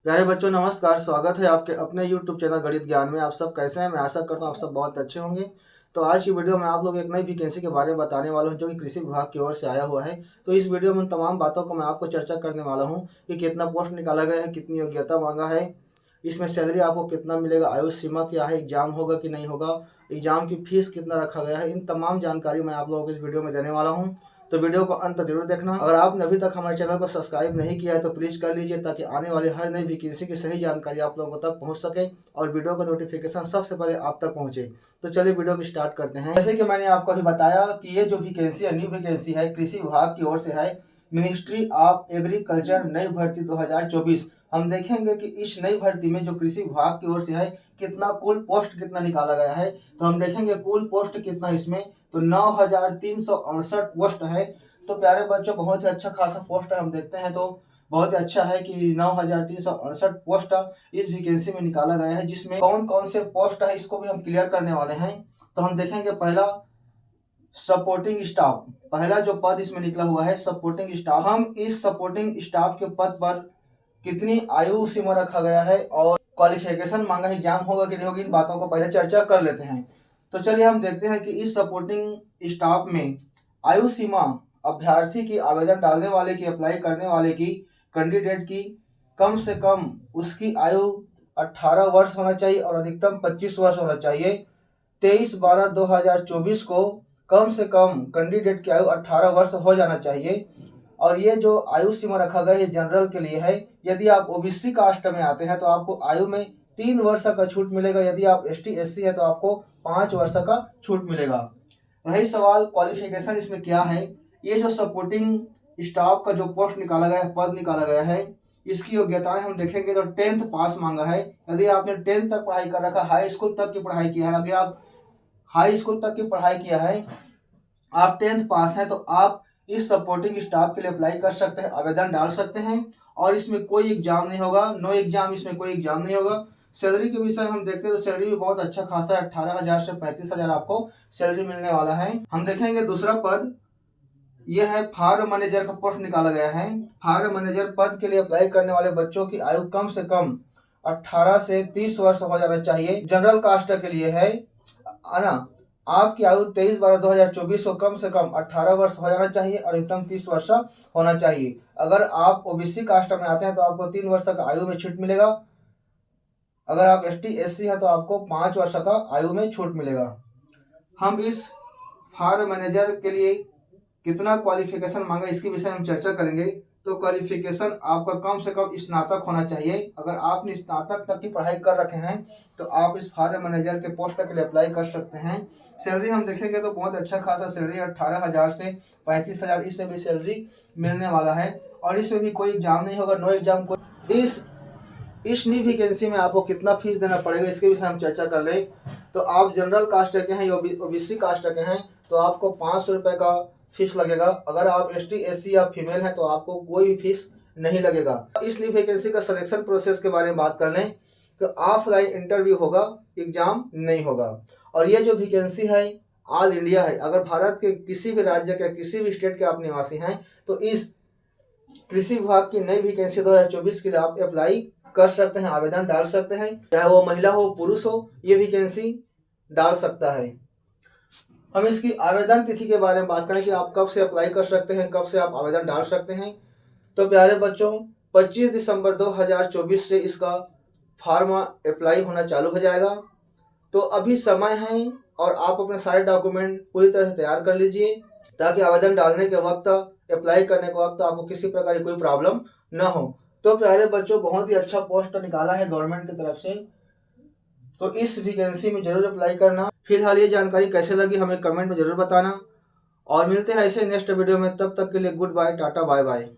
प्यारे बच्चों नमस्कार। स्वागत है आपके अपने YouTube चैनल गणित ज्ञान में। आप सब कैसे हैं? मैं आशा करता हूँ आप सब बहुत अच्छे होंगे। तो आज की वीडियो में आप लोग एक नई वैकेंसी के बारे में बताने वाला हूँ जो कि कृषि विभाग की ओर से आया हुआ है। तो इस वीडियो में उन तमाम बातों को मैं आपको चर्चा करने वाला हूँ कि कितना पोस्ट निकाला गया है, कितनी योग्यता मांगा है, इसमें सैलरी आपको कितना मिलेगा, आयु सीमा क्या है, एग्जाम होगा कि नहीं होगा, एग्जाम की फीस कितना रखा गया है, इन तमाम जानकारी मैं आप लोगों को इस वीडियो में देने वाला हूँ। तो वीडियो को अंत तक जरूर देखना। अगर आपने अभी तक हमारे चैनल को सब्सक्राइब नहीं किया है तो प्लीज़ कर लीजिए ताकि आने वाली हर नई वैकेंसी की सही जानकारी आप लोगों तक पहुंच सके और वीडियो का नोटिफिकेशन सबसे पहले आप तक पहुंचे। तो चलिए वीडियो को स्टार्ट करते हैं। जैसे कि मैंने आपको अभी बताया कि ये जो वैकेंसी है, न्यू वैकेंसी है, कृषि विभाग की ओर से है, मिनिस्ट्री ऑफ एग्रीकल्चर नई भर्ती 2024। हम देखेंगे कि इस नई भर्ती में जो कृषि विभाग की ओर से है कितना कुल पोस्ट कितना निकाला गया है। तो हम देखेंगे कुल पोस्ट कितना इसमें, तो 9,368 पोस्ट है। तो प्यारे बच्चों बहुत ही अच्छा खासा पोस्ट है। हम देखते हैं तो बहुत ही अच्छा है कि 9,368 पोस्ट इस वैकेंसी में निकाला गया है, जिसमें कौन कौन से पोस्ट है इसको भी हम क्लियर करने वाले हैं। तो हम देखेंगे पहला सपोर्टिंग स्टाफ, पहला जो पद इसमें निकला हुआ है सपोर्टिंग स्टाफ। हम इस सपोर्टिंग स्टाफ के पद पर कितनी आयु सीमा रखा गया है और क्वालिफिकेशन मांगा है, एग्जाम होगा कि नहीं होगी, इन बातों को पहले चर्चा कर लेते हैं। तो चलिए हम देखते हैं कि इस सपोर्टिंग स्टाफ में आयु सीमा अभ्यर्थी की, आवेदन डालने वाले की, अप्लाई करने वाले की, कैंडिडेट की कम से कम उसकी आयु 18 वर्ष होना चाहिए और अधिकतम 25 वर्ष होना चाहिए। 23/12/2024 को कम से कम कैंडिडेट की आयु 18 वर्ष हो जाना चाहिए। और ये जो आयु सीमा रखा गया है जनरल के लिए है। यदि आप ओबीसी कास्ट में आते हैं तो आपको आयु में 3 वर्ष का छूट मिलेगा। यदि आप एसटी एससी है तो आपको 5 वर्ष का छूट मिलेगा। रही सवाल क्वालिफिकेशन इसमें क्या है, ये जो सपोर्टिंग स्टाफ का जो पोस्ट निकाला गया है, पद निकाला गया है, इसकी योग्यताएं हम देखेंगे तो 10th पास मांगा है। यदि आपने 10th तक पढ़ाई कर रखा, हाई स्कूल तक की पढ़ाई किया है, अगर आप हाई स्कूल तक की पढ़ाई किया है, आप 10th पास हैं, तो आप इस सपोर्टिंग स्टाफ के लिए अप्लाई कर सकते हैं, आवेदन डाल सकते हैं। और इसमें कोई एग्जाम नहीं होगा, नो एग्जाम, इसमें कोई एग्जाम नहीं होगा। सैलरी के विषय हम देखते हैं तो सैलरी भी बहुत अच्छा खासा है, 18,000 से 35,000 आपको सैलरी मिलने वाला है। हम देखेंगे दूसरा पद, यह है फार्म मैनेजर का पोस्ट निकाला गया है। फार्म मैनेजर पद के लिए अप्लाई करने वाले बच्चों की आयु कम से कम 18 से 30 वर्ष हो जाना चाहिए। जनरल कास्ट के लिए है ना, आपकी आयु 23/12/2024 को कम से कम 18 वर्ष हो जाना चाहिए और अधिकतम 30 वर्ष होना चाहिए। अगर आप ओबीसी कास्ट में आते हैं तो आपको 3 वर्ष का आयु में छूट मिलेगा। अगर आप एसटी एससी है तो आपको 5 वर्ष का आयु में छूट मिलेगा। हम इस फार्म मैनेजर के लिए कितना क्वालिफिकेशन मांगा इसके विषय हम चर्चा करेंगे। तो क्वालिफिकेशन आपका कम से कम स्नातक होना चाहिए। अगर आपने स्नातक तक की पढ़ाई कर रखे हैं तो आप इस फार्म मैनेजर के पोस्ट के लिए अप्लाई कर सकते हैं। सैलरी हम देखेंगे तो बहुत अच्छा खासा सैलरी, 18,000 से 35,000 इसमें भी सैलरी मिलने वाला है। और इसमें भी कोई एग्जाम नहीं होगा, नो एग्जाम। इस न्यू वैकेंसी में आपको कितना फीस देना पड़ेगा इसके विषय हम चर्चा कर लें। तो आप जनरल कास्ट के हैं या ओबीसी कास्ट के हैं तो आपको 500 रुपये का फीस लगेगा। अगर आप एसटी एससी या फीमेल हैं तो आपको कोई भी फीस नहीं लगेगा। इस न्यू वैकेंसी का सिलेक्शन प्रोसेस के बारे में बात कर लें तो ऑफलाइन इंटरव्यू होगा, एग्जाम नहीं होगा। और ये जो वैकेंसी है ऑल इंडिया है। अगर भारत के किसी भी राज्य के, किसी भी स्टेट के आप निवासी हैं तो इस कृषि विभाग की नई वैकेंसी 2024 के लिए आप अप्लाई कर सकते हैं, आवेदन डाल सकते हैं। चाहे वो महिला हो पुरुष हो, ये वैकेंसी डाल सकता है। हम इसकी आवेदन तिथि के बारे में बात करें कि आप कब से अप्लाई कर सकते हैं, कब से आप आवेदन डाल सकते हैं। तो प्यारे बच्चों 25 दिसंबर 2024 से इसका फॉर्म अप्लाई होना चालू हो जाएगा। तो अभी समय है और आप अपने सारे डॉक्यूमेंट पूरी तरह से तैयार कर लीजिए ताकि आवेदन डालने के वक्त, अप्लाई करने के वक्त आपको किसी प्रकार की कोई प्रॉब्लम न हो। तो प्यारे बच्चों बहुत ही अच्छा पोस्ट निकाला है गवर्नमेंट की तरफ से, तो इस वैकेंसी में जरूर अप्लाई करना। फिलहाल ये जानकारी कैसे लगी हमें कमेंट में जरूर बताना और मिलते हैं ऐसे नेक्स्ट वीडियो में। तब तक के लिए goodbye, tata bye bye.